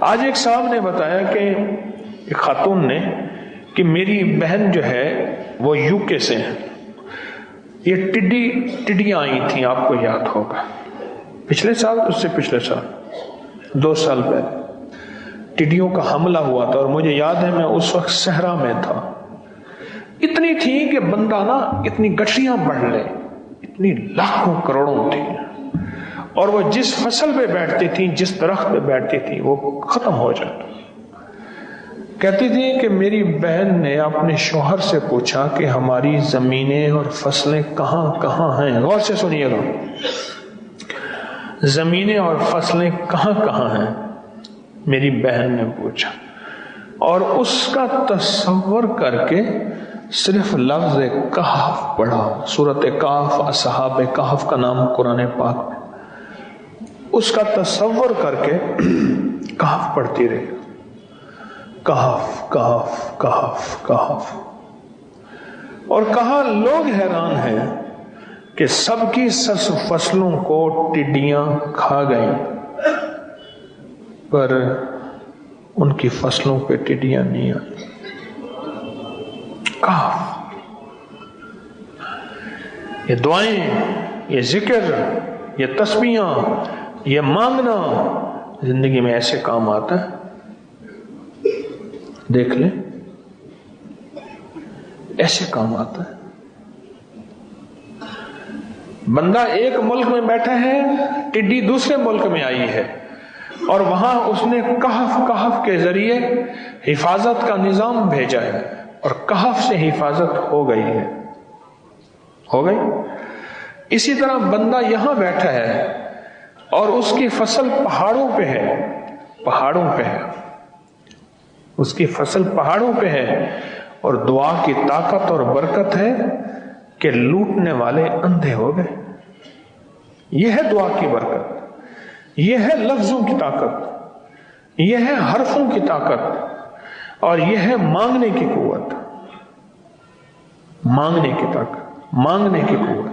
آج ایک صاحب نے بتایا کہ ایک خاتون نے کہ میری بہن جو ہے وہ یو کے سے ہے، یہ ٹڈیاں آئی تھیں، آپ کو یاد ہوگا پچھلے سال، اس سے پچھلے سال 2 سال پہلے ٹڈیوں کا حملہ ہوا تھا، اور مجھے یاد ہے میں اس وقت صحرا میں تھا. اتنی تھی کہ بندہ نا اتنی گٹھیاں بڑھ لے، اتنی لاکھوں کروڑوں تھی، اور وہ جس فصل پہ بیٹھتی تھی، جس درخت پہ بیٹھتی تھی، وہ ختم ہو جاتا. کہتی تھی کہ میری بہن نے اپنے شوہر سے پوچھا کہ ہماری زمینیں اور فصلیں کہاں کہاں ہیں. غور سے سنیے گا، زمینیں اور فصلیں کہاں کہاں ہیں، میری بہن نے پوچھا، اور اس کا تصور کر کے صرف لفظ کہف پڑھا. سورۃ کہف، اصحاب کہف کا نام قرآن پاک میں. اس کا تصور کر کے کہف پڑھتی رہی، کہف کہف کہف کہف. اور کہا لوگ حیران ہیں کہ سب کی فصلوں کو ٹڈیاں کھا گئیں، پر ان کی فصلوں پہ ٹڈیاں نہیں آئی. کہف. یہ دعائیں، یہ ذکر، یہ تسبیحاں، یہ مانگنا زندگی میں ایسے کام آتا ہے. دیکھ لیں، ایسے کام آتا ہے. بندہ ایک ملک میں بیٹھا ہے، ٹڈی دوسرے ملک میں آئی ہے، اور وہاں اس نے کہف کے ذریعے حفاظت کا نظام بھیجا ہے، اور کہف سے حفاظت ہو گئی ہے، ہو گئی. اسی طرح بندہ یہاں بیٹھا ہے اور اس کی فصل پہاڑوں پہ ہے، پہاڑوں پہ ہے، اس کی فصل پہاڑوں پہ ہے، اور دعا کی طاقت اور برکت ہے کہ لوٹنے والے اندھے ہو گئے. یہ ہے دعا کی برکت، یہ ہے لفظوں کی طاقت، یہ ہے حرفوں کی طاقت، اور یہ ہے مانگنے کی قوت، مانگنے کی طاقت، مانگنے کی قوت.